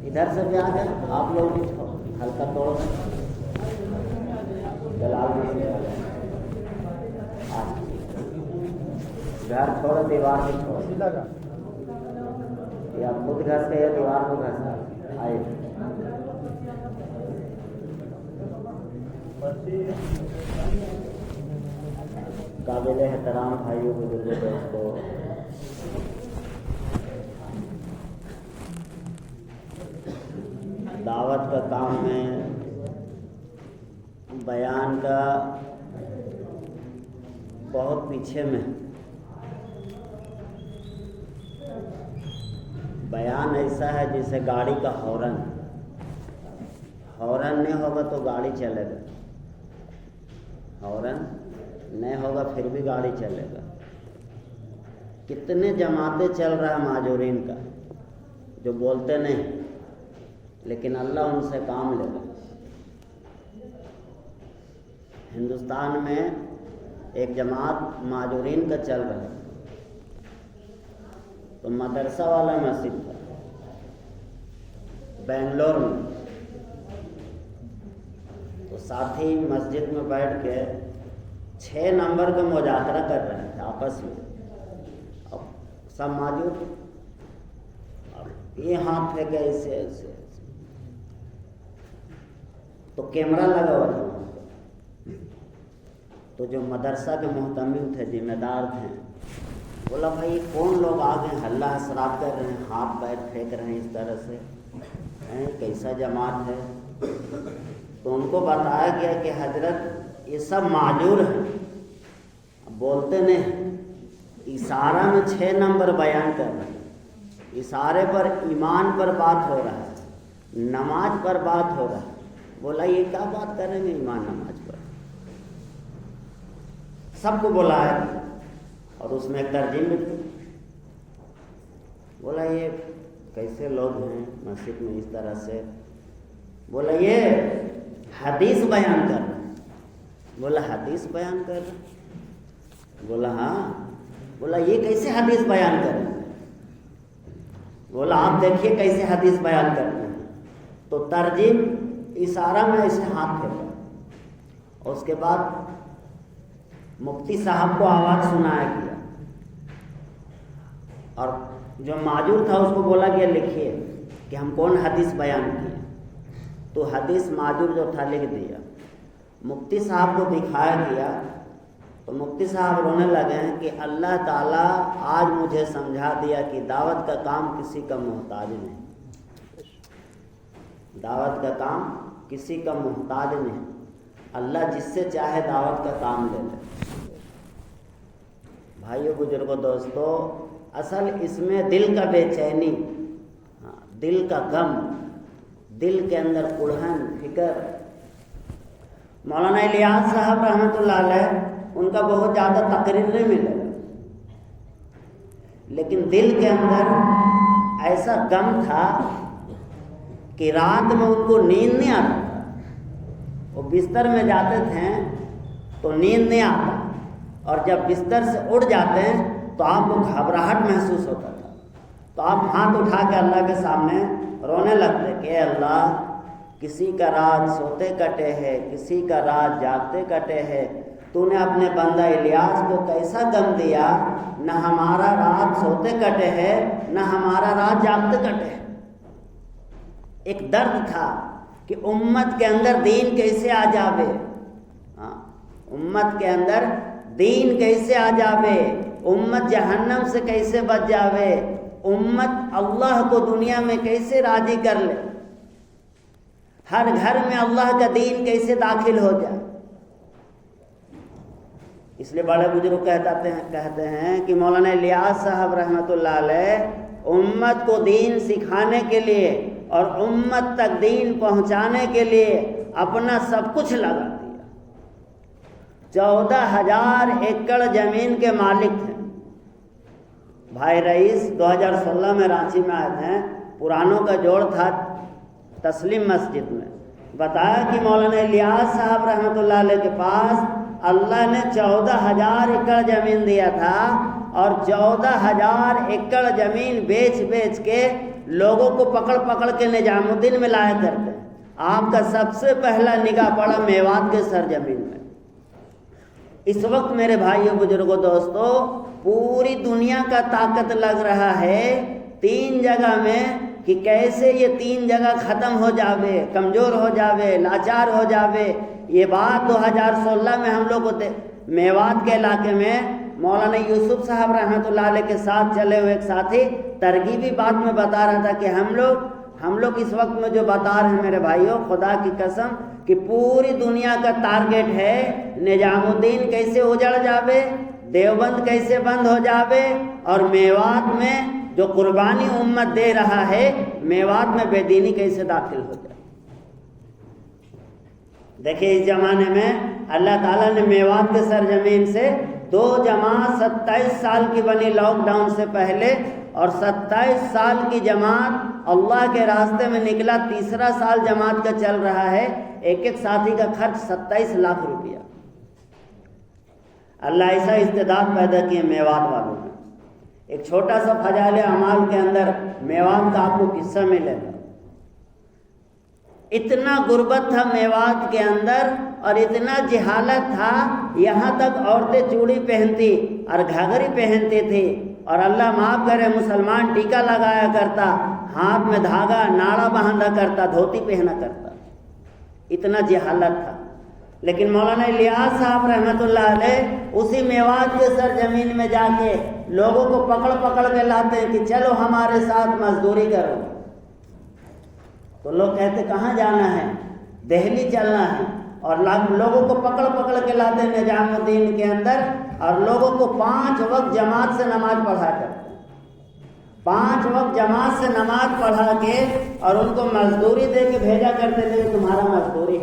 ادھر سے بھی آ جائیں آپ لوگ بھی ہلکا توڑ جلال بھی گھر چھوڑو دیوار بھی چھوڑو یا خود گھس کے یا دیوار کو گھس آئے قابل احترام بھائیوں بزرگوں دوستوں، دعوت کا کام میں بیان کا بہت پیچھے میں بیان ایسا ہے جیسے گاڑی کا ہارن نہیں ہوگا تو گاڑی چلے گا، ہارن نہیں ہوگا پھر بھی گاڑی چلے گا۔ کتنے جماعتیں چل رہا ہے ماجورین کا جو بولتے نہیں، لیکن اللہ ان سے کام لے گا۔ ہندوستان میں ایک جماعت ماجورین کا چل رہا ہے، تو مدرسہ والا مسجد تھا بنگلور میں، تو ساتھی مسجد میں بیٹھ کے 6 نمبر کا مذاکرہ کر رہے تھے آپس میں، اب سب موجود، اب یہ ہاتھ پھینکے ایسے ایسے، تو کیمرہ لگا ہوا تھا، تو جو مدرسہ کے محتمل تھے، ذمہ دار تھے، بولا بھائی کون لوگ آ گئے ہلہ حسرات کر رہے ہیں، ہاتھ پیر پھینک رہے ہیں اس طرح سے، کیسا جماعت ہے؟ تو ان کو بتایا گیا کہ حضرت یہ سب معذور ہیں، بولتے نہیں، اشارہ میں 6 نمبر بیان کر رہے ہیں، اشارے پر ایمان پر بات ہو رہا ہے، نماز پر بات ہو رہا ہے۔ بولا یہ کیا بات کریں گے ایمان نماز پر؟ سب کو بلایا اور اس میں ایک ترجمہ بھی تھی، بولا یہ کیسے لوگ ہیں مسجد میں اس طرح سے؟ بولا یہ حدیث بیان کر رہے ہیں۔ بولا حدیث بیان کر رہے ہیں؟ بولا ہاں۔ بولا یہ کیسے حدیث بیان کر رہے ہیں؟ بولا آپ دیکھیے کیسے حدیث بیان کرتے ہیں۔ تو ترجم اشارہ میں ایسے ہاتھ پھیرا، اور اس کے بعد مفتی صاحب کو آواز سنایا گیا، اور جو معذور تھا اس کو بولا گیا لکھیے کہ ہم کون حدیث بیان کیے، تو حدیث معذور جو تھا لکھ دیا، مفتی صاحب کو دکھایا گیا، تو مفتی صاحب رونے لگے ہیں کہ اللہ تعالیٰ آج مجھے سمجھا دیا کہ دعوت کا کام کسی کا محتاج نہیں، دعوت کا کام کسی کا محتاج نہیں، اللہ جس سے چاہے دعوت کا کام لے لے۔ بھائیو بزرگوں دوستو، اصل اس میں دل کا بے چینی، دل کا غم، دل کے اندر الجھن فکر۔ مولانا الیاس صاحب رحمۃ اللہ علیہ ان کا بہت زیادہ تقریر نہیں ملے، لیکن دل کے اندر ایسا غم تھا کہ رات میں ان کو نیند نہیں آتا تھا، وہ بستر میں جاتے تھے تو نیند نہیں آتا، اور جب بستر سے اٹھ جاتے ہیں تو آپ کو گھبراہٹ محسوس ہوتا تھا، تو آپ ہاتھ اٹھا کے اللہ کے سامنے رونے لگتے کہ اے اللہ، کسی کا رات سوتے کٹے ہے، کسی کا رات جاگتے کٹے ہے، تو نے اپنے بندہ الیاس کو کیسا غم دیا، نہ ہمارا رات سوتے کٹے ہے نہ ہمارا رات جاگتے کٹے ہے۔ ایک درد تھا کہ امت کے اندر دین کیسے آ جاوے، امت کے اندر دین کیسے آ جاوے، امت جہنم سے کیسے بچ جاوے، امت اللہ کو دنیا میں کیسے راضی کر لے، ہر گھر میں اللہ کا دین کیسے داخل ہو جائے۔ اس لیے بڑے بزرگ کہتے ہیں کہ مولانا الیاس صاحب رحمۃ اللہ علیہ امت کو دین سکھانے کے لیے اور امت تک دین پہنچانے کے لیے اپنا سب کچھ لگا دیا۔ 14,000 ایکڑ زمین کے مالک تھے۔ بھائی رئیس 2016 میں رانچی میں آئے تھے، پرانوں کا جوڑ تھا تسلیم مسجد میں، بتایا کہ مولانا الیاس صاحب رحمۃ اللہ علیہ کے پاس اللہ نے 14,000 ایکڑ زمین دیا تھا اور 14,000 ایکڑ زمین بیچ بیچ کے لوگوں کو پکڑ پکڑ کے نظام الدین میں لایا کرتے ہیں۔ آپ کا سب سے پہلا نگاہ پڑا میوات کے سرزمین میں۔ اس وقت میرے بھائیوں بزرگوں دوستو پوری دنیا کا طاقت لگ رہا ہے 3 جگہ میں کہ کیسے یہ 3 جگہ ختم ہو جاوے، کمزور ہو جاوے، لاچار ہو جاوے۔ یہ بات 2016 میں ہم لوگ میوات کے علاقے میں مولانا یوسف صاحب رحمۃ اللہ علیہ کے ساتھ چلے ہوئے ایک ساتھی ترغیبی بات میں بتا رہا تھا کہ ہم لوگ اس وقت میں جو بتا رہے ہیں میرے بھائیوں، خدا کی قسم کہ پوری دنیا کا ٹارگیٹ ہے نظام الدین کیسے اجڑ جاوے، دیوبند کیسے بند ہو جاوے، اور میوات میں جو قربانی امت دے رہا ہے میوات میں بے دینی کیسے داخل ہو جائے۔ دیکھیں اس زمانے میں اللہ تعالیٰ نے میوات کے سرزمین سے 2 جماعت 27 سال کی بنی لاک ڈاؤن سے پہلے، اور 27 سال کی جماعت اللہ کے راستے میں نکلا، 3 سال جماعت کا چل رہا ہے، ایک ساتھی کا خرچ 27 لاکھ روپیہ۔ اللہ ایسا استعداد پیدا کیے میوات والوں میں۔ ایک چھوٹا سا فضائل اعمال کے اندر میوات کا آپ کو قصہ ملے گا۔ اتنا غربت تھا میوات کے اندر اور اتنا جہالت تھا، یہاں تک عورتیں چوڑی پہنتی اور گھاگھری پہنتی تھی، اور اللہ معاف کرے مسلمان ٹیکا لگایا کرتا، ہاتھ میں دھاگا ناڑا باندھا کرتا، دھوتی پہنا کرتا، اتنا جہالت تھا۔ لیکن مولانا الیاس صاحب رحمۃ اللہ علیہ اسی میوات کے سرزمین میں جا کے لوگوں کو پکڑ پکڑ کے لاتے ہیں کہ چلو ہمارے ساتھ مزدوری کرو، تو لوگ کہتے کہاں جانا ہے، دہلی چلنا ہے، اور لوگوں کو پکڑ پکڑ کے لاتے ہیں نظام الدین کے اندر، اور لوگوں کو 5 وقت جماعت سے نماز پڑھا کرتے ہیں، 5 وقت جماعت سے نماز پڑھا کے اور ان کو مزدوری دے کے بھیجا کرتے تھے کہ تمہارا مزدوری۔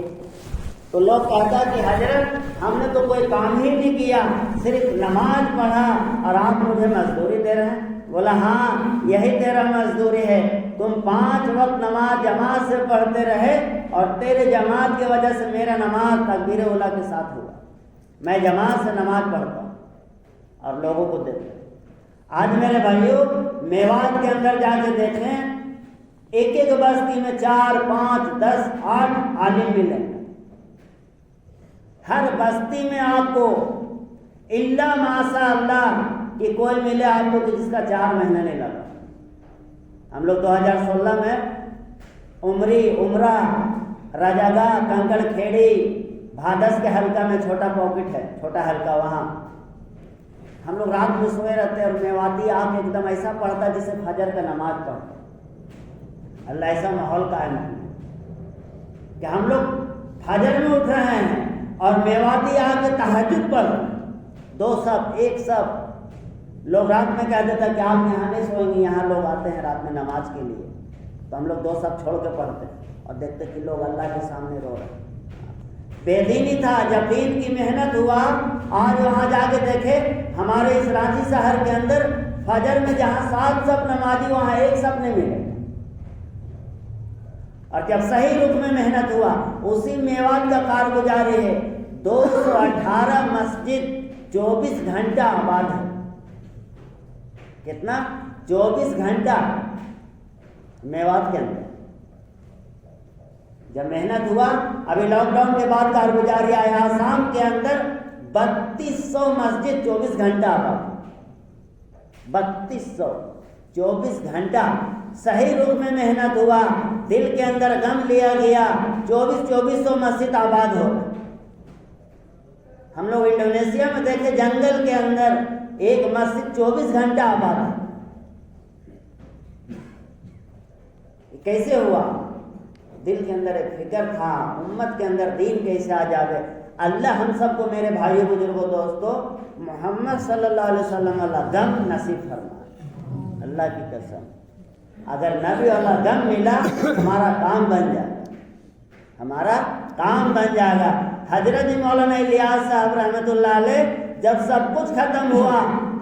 تو لوگ کہتا کہ حضرت ہم نے تو کوئی کام ہی نہیں کیا، صرف نماز پڑھا اور آپ مجھے مزدوری دے رہے ہیں۔ بولا ہاں یہی تیرا مزدوری ہے، تم 5 وقت نماز جماعت سے پڑھتے رہے اور تیرے جماعت کی وجہ سے میرا نماز تکبیر اولیٰ کے ساتھ ہوا، میں جماعت سے نماز پڑھتا ہوں اور لوگوں کو دیتا ہوں۔ آج میرے بھائیوں میوات کے اندر جا کے دیکھیں، ایک بستی میں 4 5 10 8 عالم ملیں گے، ہر بستی میں آپ کو الا ماشاء اللہ کہ کوئی ملے آپ کو کہ جس کا 4 مہینہ نہیں لگا۔ ہم لوگ 2016 میں عمرہ رجاگا کنکڑ کھیڑی بھادس کے حلقہ میں چھوٹا پاکٹ ہے، چھوٹا حلقہ، وہاں ہم لوگ رات میں سوئے رہتے اور میواتی آ کے ایک دم ایسا پڑھتا جسے فجر کا نماز پڑھتا۔ اللہ ایسا ماحول قائم ہے کہ ہم لوگ فجر میں اٹھ رہے ہیں اور میواتی آ کے تہجد پڑھ، 2 صف 1 صف۔ لوگ رات میں کہہ دیتا کہ آپ یہاں نہیں سوئیں گے، یہاں لوگ آتے ہیں رات میں نماز کے لیے، تو ہم لوگ 2 صف چھوڑ کے پڑھتے اور دیکھتے کہ لوگ اللہ کے سامنے رو رہے ہیں۔ بے دینی تھا، جب دین کی محنت ہوا، آج وہاں جا کے دیکھے ہمارے اس رانچی شہر کے اندر فجر میں جہاں 7 صف نمازی وہاں 1 صف نہیں ملے، اور جب صحیح رخ میں محنت ہوا اسی میوات کا کارگزاری ہے 218 مسجد 24 گھنٹہ آباد ہے۔ کتنا؟ 24 گھنٹہ میوات کے اندر۔ جب محنت ہوا، ابھی لاک ڈاؤن کے بعد کارگزاری آیا، آسام کے اندر 3200 مسجد 24 گھنٹہ آباد، 3200 24 گھنٹہ صحیح رخ میں محنت ہوا، دل کے اندر غم لیا گیا، 2400 مسجد آباد ہو۔ ہم لوگ انڈونیشیا میں دیکھے جنگل کے اندر ایک مسجد 24 گھنٹہ آباد ہے۔ کیسے ہوا؟ دل کے اندر ایک فکر تھا، امت کے اندر دین کیسے آ جاوے۔ اللہ ہم سب کو، میرے بھائیوں بزرگوں دوستو، محمد صلی اللہ علیہ وسلم اللہ غم نصیب فرمائے، اللہ کی قسم۔ اگر نبی والا غم ملا ہمارا کام بن جائے گا، ہمارا کام بن جائے گا۔ حضرت مولانا الیاس صاحب رحمۃ اللہ علیہ جب سب کچھ ختم ہوا،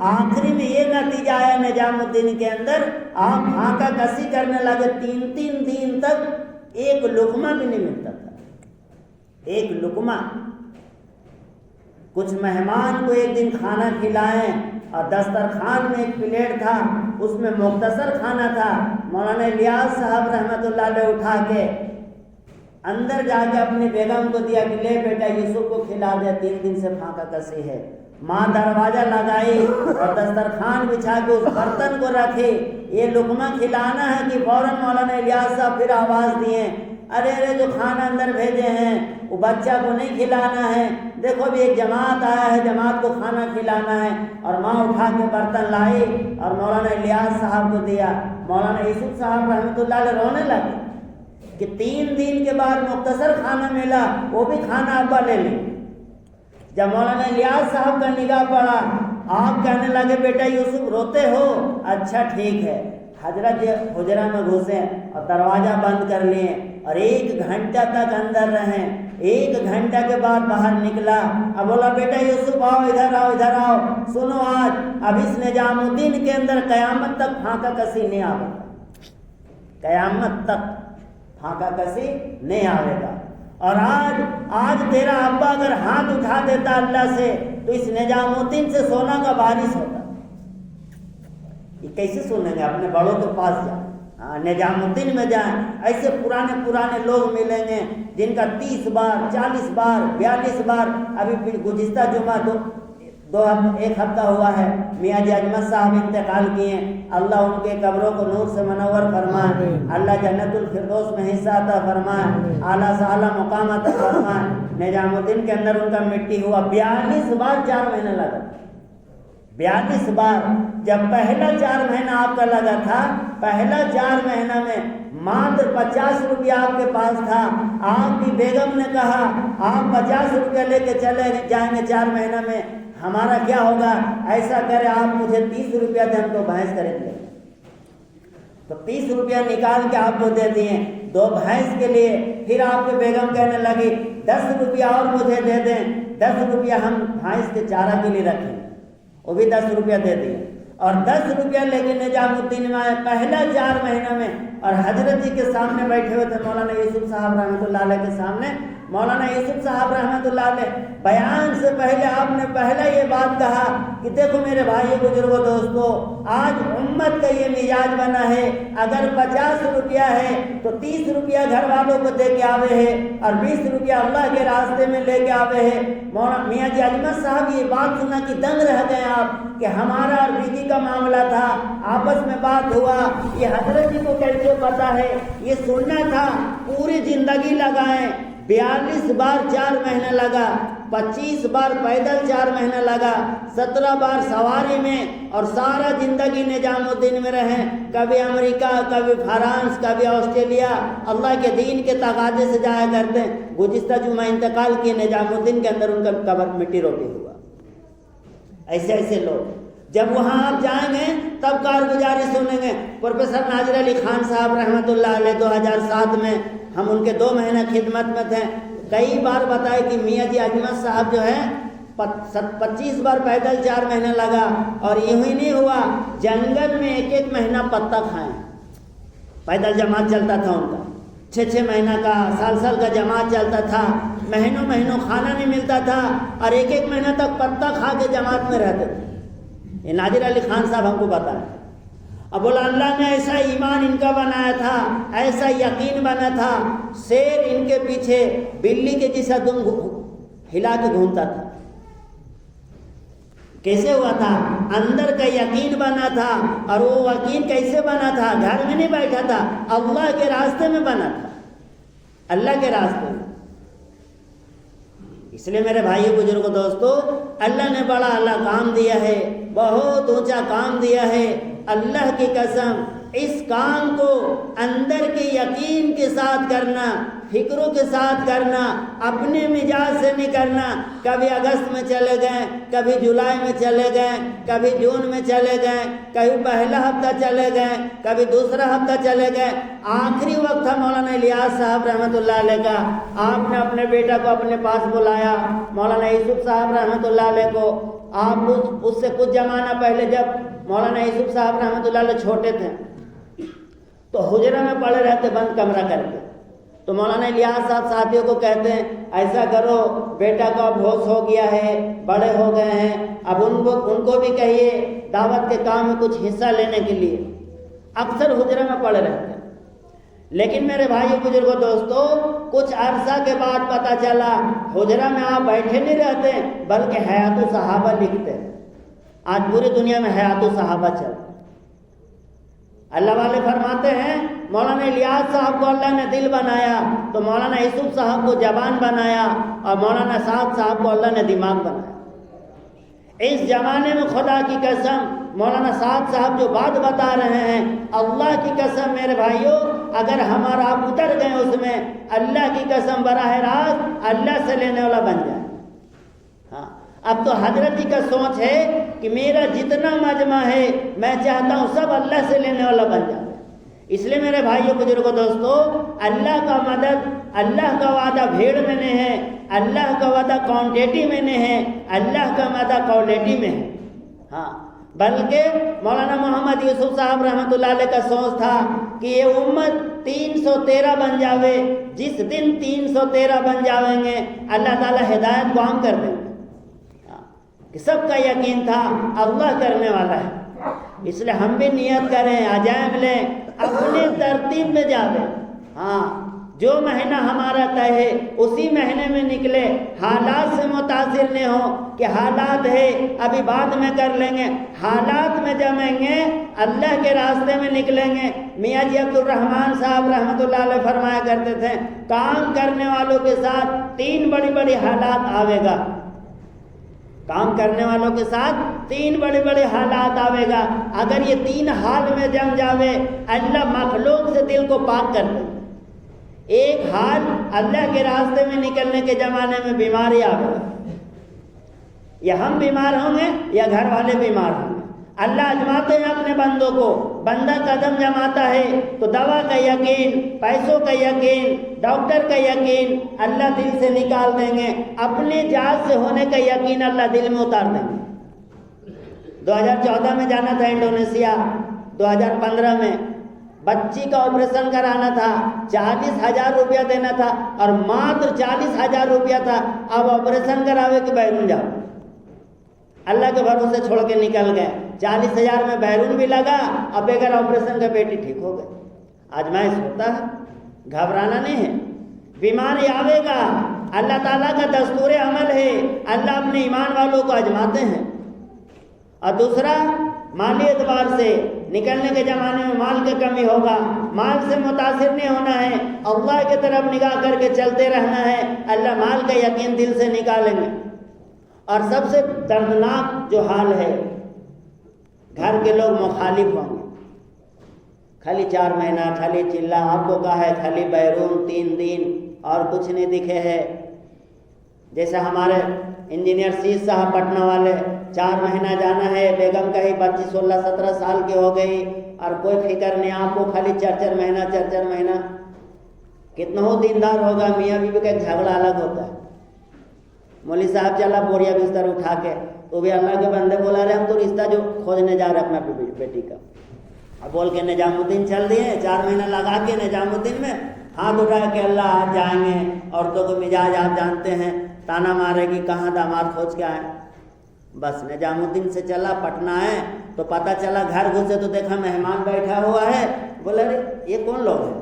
آخری میں یہ نتیجہ آیا نظام الدین کے اندر، آپ آنکھا کسی کرنے لگے، 3 دن تک ایک لقمہ بھی نہیں ملتا تھا، ایک لقمہ۔ کچھ مہمان کو ایک دن کھانا کھلائیں اور دسترخوان میں ایک پلیٹ تھا، اس میں مختصر کھانا تھا، مولانا الیاس صاحب رحمۃ اللہ علیہ اٹھا کے اندر جا کے اپنی بیگم کو دیا کہ لے بیٹا یوسف کو کھلا دے، 3 دن سے پھانکا کسی ہے۔ ماں دروازہ لگائی اور دسترخوان بچھا کے اس برتن کو رکھی، یہ لقمہ کھلانا ہے کہ فوراً مولانا الیاس صاحب پھر آواز دیے، ارے ارے جو کھانا اندر بھیجے ہیں وہ بچہ کو نہیں کھلانا ہے، دیکھو ابھی ایک جماعت آیا ہے، جماعت کو کھانا کھلانا ہے۔ اور ماں اٹھا کے برتن لائی اور مولانا الیاس صاحب کو دیا۔ مولانا یوسف صاحب رحمۃ اللہ علیہ رونے لگے کہ 3 دن کے بعد مختصر کھانا ملا، وہ بھی کھانا ابا لے لیں۔ جب مولانا الیاس صاحب کا نگاہ پڑا، آپ کہنے لگے بیٹا یوسف روتے ہو؟ اچھا ٹھیک ہے۔ حضرت حجرہ میں گھسے اور دروازہ بند کر لیے اور 1 گھنٹہ تک اندر رہیں۔ 1 گھنٹہ کے بعد باہر نکلا، اب بولا بیٹا یوسف آؤ، ادھر آؤ، ادھر آؤ، سنو اب اس نظام الدین کے اندر قیامت تک پھانکا کسی نہیں آئے گا، قیامت تک پھانکا کسی نہیں آئے گا۔ اور آج تیرا ابا اگر ہاتھ اٹھا دیتا اللہ سے تو اس نظام الدین سے سونا کا بارش ہوتا۔ یہ کیسے سنیں گے؟ اپنے بڑوں کے پاس جائیں، نظام الدین میں جائیں، ایسے پرانے لوگ ملیں گے جن کا 30 بار 40 بار 42 بار، ابھی گزشتہ جمعہ 1 ہفتہ ہوا ہے، میاں جی اجمت صاحب انتقال کیے، اللہ ان کے قبروں کو نور سے منور فرمائے، اللہ جنت الفردوس میں حصہ عطا فرمائے، اعلیٰ سے اعلیٰ مقام عطا فرمائے۔ نظام الدین کے اندر ان کا مٹی ہوا 42 بار 4 مہینے لگا، 42 بار۔ جب پہلا 4 مہینہ آپ کا لگا تھا، پہلا 4 مہینہ میں ماتر 50 روپیہ آپ کے پاس تھا، آپ کی بیگم نے کہا آپ 50 روپیہ لے کے چلے جائیں گے 4 مہینہ میں، ہمارا کیا ہوگا؟ ایسا کرے آپ مجھے 30 روپیہ دیں، ہم تو بھینس کریں گے۔ تو 30 روپیہ نکال کے آپ کو دے دیے 2 بھینس کے لیے۔ پھر آپ کے بیگم کہنے لگی 10 روپیہ اور مجھے دے دیں، 10 روپیہ ہم بھینس کے چارہ کے لیے رکھیں، وہ بھی 10 روپیہ دے دیے۔ اور 10 روپیہ لے کے نظام الدین میں آئے پہلا 4 مہینہ میں، اور حضرت جی کے سامنے بیٹھے ہوئے تھے مولانا یوسف صاحب رحمۃ اللہ علیہ کے سامنے۔ مولانا یوسف صاحب رحمۃ اللہ علیہ بیان سے پہلے آپ نے پہلا یہ بات کہا کہ دیکھو میرے بھائی بزرگوں دوستو، آج امت کا یہ مزاج بنا ہے، اگر 50 روپیہ ہے تو 30 روپیہ گھر والوں کو دے کے آوے ہے اور 20 روپیہ اللہ کے راستے میں لے کے آوے ہے۔ مولانا میاں جی اجمت صاحب یہ بات سنا کہ دنگ رہ گئے آپ کہ ہمارا اور بیوی کا معاملہ تھا، آپس میں بات ہوا، یہ حضرت جی کو کیسے پتا ہے؟ یہ سننا تھا، پوری زندگی لگائیں، 42 بار 4 مہینہ لگا، 25 بار پیدل 4 مہینہ لگا، 17 بار سواری میں، اور سارا زندگی نظام الدین میں رہے، کبھی امریکہ، کبھی فرانس، کبھی آسٹریلیا، اللہ کے دین کے تقاضے سے جایا کرتے ہیں۔ گزشتہ جمعہ انتقال کیے نظام الدین کے اندر، ان کا قبر مٹی روٹی ہوا۔ ایسے لوگ جب وہاں آپ جائیں گے تب کارگزاری سنیں گے۔ پروفیسر ناظر علی خان صاحب رحمۃ اللہ علیہ 2007 میں ہم ان کے 2 مہینہ خدمت میں تھے، کئی بار بتائے کہ میاں جی اجمت صاحب جو ہے 25 بار پیدل 4 مہینہ لگا، اور یوں ہی نہیں ہوا، جنگل میں 1 مہینہ پتا کھائیں، پیدل جماعت چلتا تھا ان کا، 6 مہینہ کا، سال کا جماعت چلتا تھا، مہینوں کھانا نہیں ملتا تھا، اور 1 مہینہ تک پتا کھا کے جماعت میں رہتے تھے۔ یہ ناظر علی خان صاحب ہم کو بتائیں۔ اب بولا اللہ نے ایسا ایمان ان کا بنایا تھا، ایسا یقین بنا تھا، شیر ان کے پیچھے بلی کے جیسا دم ہلا کے گھومتا تھا۔ کیسے ہوا تھا؟ اندر کا یقین بنا تھا، اور وہ یقین کیسے بنا تھا؟ گھر میں نہیں بیٹھا تھا، اللہ کے راستے میں بنا تھا، اللہ کے راستے میں۔ اس لیے میرے بھائی بزرگوں دوستو، اللہ نے بڑا کام دیا ہے، بہت اونچا کام دیا ہے، اللہ کی قسم اس کام کو اندر کے یقین کے ساتھ کرنا، فکروں کے ساتھ کرنا، اپنے مزاج سے نہیں کرنا۔ کبھی اگست میں چلے گئے، کبھی جولائی میں چلے گئے، کبھی جون میں چلے گئے، کبھی پہلا ہفتہ چلے گئے، کبھی دوسرا ہفتہ چلے گئے۔ آخری وقت تھا مولانا الیاس صاحب رحمۃ اللہ علیہ کا، آپ نے اپنے بیٹا کو اپنے پاس بلایا، مولانا یوسف صاحب رحمۃ اللہ علیہ کو۔ آپ اس سے کچھ زمانہ پہلے جب مولانا یوسف صاحب رحمۃ اللہ علیہ چھوٹے تھے تو حجرہ میں پڑے رہتے بند کمرہ کر کے، تو مولانا الیاس صاحب ساتھیوں کو کہتے ہیں ایسا کرو، بیٹا کا اب ہوش ہو گیا ہے، بڑے ہو گئے ہیں، اب ان کو بھی کہیے دعوت کے کام میں کچھ حصہ لینے کے لیے۔ اکثر حجرے میں پڑے رہتے ہیں، لیکن میرے بھائیو بزرگوں دوستو، کچھ عرصہ کے بعد پتہ چلا حجرہ میں آپ بیٹھے نہیں رہتے بلکہ حیات الصحابہ لکھتے ہیں۔ آج پوری دنیا میں حیات الصحابہ چل رہا ہے۔ اللہ والے فرماتے ہیں مولانا الیاس صاحب کو اللہ نے دل بنایا تو مولانا یوسف صاحب کو زبان بنایا اور مولانا سعد صاحب کو اللہ نے دماغ بنایا۔ اس زمانے میں خدا کی قسم مولانا سعد صاحب جو بات بتا رہے ہیں، اللہ کی قسم میرے بھائیوں، اگر ہمارا آپ اتر گئے اس میں، اللہ کی قسم براہ راست اللہ سے لینے والا بن جائے۔ ہاں، اب تو حضرت جی کا سوچ ہے کہ میرا جتنا مجمع ہے میں چاہتا ہوں سب اللہ سے لینے والا بن جائے۔ اس لیے میرے بھائیوں بزرگوں دوستو، اللہ کا مدد، اللہ کا وعدہ بھیڑ میں نہیں ہے، اللہ کا وعدہ کوانٹیٹی میں نہیں ہے، اللہ کا وعدہ کوالٹی میں ہے۔ ہاں، بلکہ مولانا محمد یوسف صاحب رحمۃ اللہ علیہ کا سوچ تھا کہ یہ امت 313 بن جاوے۔ جس دن 313 بن جاویں گے اللہ تعالیٰ ہدایت کو عام کر دیں گے۔ کہ سب کا یقین تھا اللہ کرنے والا ہے، اس لیے ہم بھی نیت کریں، عزائم لیں، اپنی ترتیب میں جاویں۔ ہاں، جو مہینہ ہمارا طے ہے اسی مہینے میں نکلے، حالات سے متاثر نہیں ہو کہ حالات ہے ابھی بعد میں کر لیں گے، حالات میں جمیں گے، اللہ کے راستے میں نکلیں گے۔ میاں جی عبد الرحمن صاحب رحمۃ اللہ علیہ فرمایا کرتے تھے، کام کرنے والوں کے ساتھ 3 بڑی بڑی حالات آوے گا۔ کام کرنے والوں کے ساتھ 3 بڑے بڑے حالات آوے گا، اگر یہ 3 حال میں جم جاوے اللہ مخلوق سے دل کو پاک کر دے۔ ایک حال اللہ کے راستے میں نکلنے کے زمانے میں بیماری آوے گا، یا ہم بیمار ہوں گے یا گھر والے بیمار ہوں گے۔ اللہ آزماتے ہیں اپنے بندوں کو، بندہ قدم جماتا ہے تو دوا کا یقین، پیسوں کا یقین، ڈاکٹر کا یقین اللہ دل سے نکال دیں گے، اپنے جہاز سے ہونے کا یقین اللہ دل میں اتار دیں گے۔ 2014 میں جانا تھا انڈونیشیا، 2015 میں بچی کا آپریشن کرانا تھا، 40,000 روپیہ دینا تھا اور ماتر 40,000 روپیہ تھا۔ اب آپریشن کراوے کہ بیرون جاؤ، اللہ کے بھروسے چھوڑ کے نکل گئے۔ 40,000 میں بیرون بھی لگا، اب بغیر آپریشن کا بیٹی ٹھیک ہو گئی۔ آزمائش ہوتا ہے، گھبرانا نہیں ہے، بیماری آوے گا، اللہ تعالیٰ کا دستور عمل ہے، اللہ اپنے ایمان والوں کو آزماتے ہیں۔ اور دوسرا، مالی اعتبار سے نکلنے کے زمانے میں مال کی کمی ہوگا، مال سے متاثر نہیں ہونا ہے، اللہ کی طرف نگاہ کر کے چلتے رہنا ہے، اللہ مال کا یقین دل سے نکالیں گے۔ اور سب سے دردناک جو حال ہے، گھر کے لوگ مخالف ہوں گے، خالی 4 مہینہ، خالی چلا، آپ کو کہا ہے خالی بیرون 3 دن اور کچھ نہیں دکھے ہے۔ جیسے ہمارے انجینئر سیز صاحب پٹنہ والے، 4 مہینہ جانا ہے، بیگم کہیں بچی 16-17 سال کی ہو گئی اور کوئی فکر نہیں، آپ کو خالی 4 مہینہ۔ کتنا ہو دیندار ہوگا، میاں بیوی کا ایک جھگڑا الگ ہوتا ہے۔ مولوی صاحب چلا بوریا بستر اٹھا کے، تو بھی اللہ کے بندے بولا رہے ہم تو رشتہ جو کھوجنے جا رہے اپنا بیٹی کا، اب بول کے نظام الدین چل دیے، 4 مہینہ لگا کے نظام الدین میں ہاتھ اٹھا کے اللہ آج جائیں گے۔ عورتوں کو مزاج آپ جانتے ہیں، تانا مارے گی کہاں داماد کھوج کے آئے۔ بس نظام الدین سے چلا پٹنہ آئے تو پتہ چلا، گھر گھسے تو دیکھا مہمان بیٹھا ہوا ہے، بولا رے یہ کون لوگ ہیں؟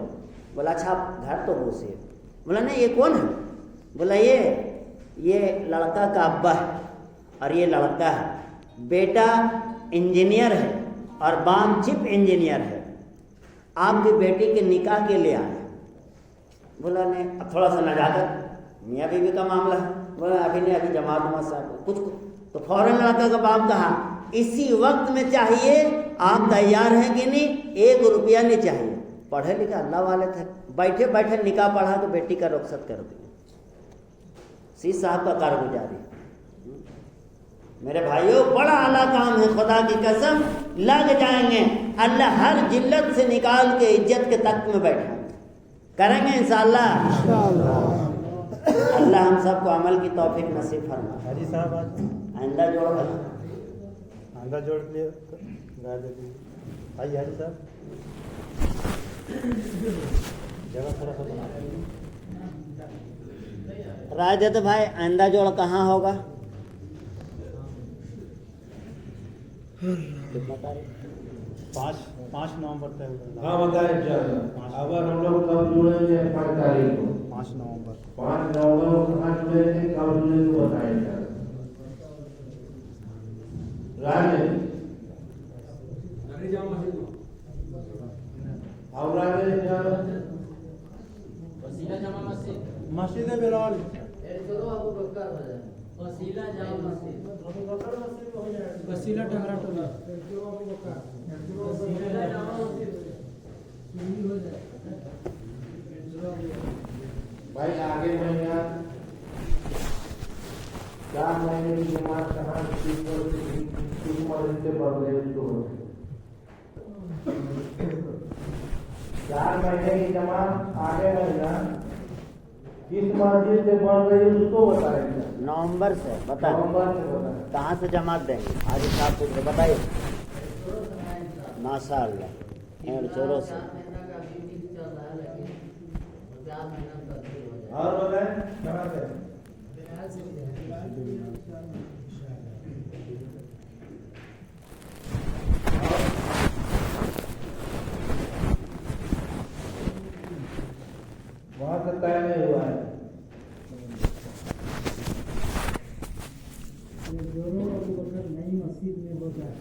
بولا اچھا گھر تو گھسے۔ بولا نہیں یہ کون ہے؟ بولا یہ لڑکا کا ابا ہے اور یہ لڑکا ہے، بیٹا انجینئر ہے اور بام چپ انجینئر ہے، آپ کی بیٹی کے نکاح کے لیے آئے۔ بولا نہیں، اب تھوڑا سا نزاکت، میاں بیوی کا معاملہ ہے، بولا ابھی نہیں، ابھی جماعت صاحب کچھ، تو فوراً لڑکا کا باپ کہا اسی وقت میں چاہیے، آپ تیار ہیں کہ نہیں؟ 1 روپیہ نہیں چاہیے۔ پڑھے لکھے اللہ والے تھے، بیٹھے بیٹھے نکاح پڑھا کے بیٹی کا رخصت کر دیا۔ سیز صاحب کا کارگزاری۔ میرے بھائیوں بڑا اعلیٰ کام ہے، خدا کی قسم لگ جائیں گے، اللہ ہر جلت سے نکال کے عزت کے تخت میں بیٹھیں گے، کریں گے انشاءاللہ۔ اللہ ہم سب کو عمل کی توفیق نصیب فرمائے۔ حاجی صاحب آئندہ جوڑ کے آئیے حاجی صاحب، جگہ تھوڑا سا بنا رائے دیتے بھائی آئندہ جوڑ کہاں ہوگا؟ کتنا تاریخ؟ 5 نومبر طے ہوگا. ہاں بتائیں اگر ہم لوگ کب جڑیں گے 5 تاریخ کو 5 نومبر. 5 نومبر کو کہاں جڑیں گے کب جڑیں گے بتائیں گے. راجے اور راجے مسجد بلال. وسیلہ ٹنگرا ٹولا. بھائی آگے مہینہ 4 مہینے کی جماعت کہاں کس مسجد سے پڑھ رہے اس کو 4 مہینے کی جماعت آگے مہینہ کس مسجد سے پڑھ رہے اس کو بتائیں گے. نومبر سے بتائیں. نومبر سے بتائیں. کہاں سے جماعت دیں گے؟ آج صاحب کچھ بتائیے. ماشاء اللہ اور چوروں سے. اور بتائیں کہاں سے وہاں سے طے نہیں ہوا ہے. نئی مسجد میں ہوتا ہے.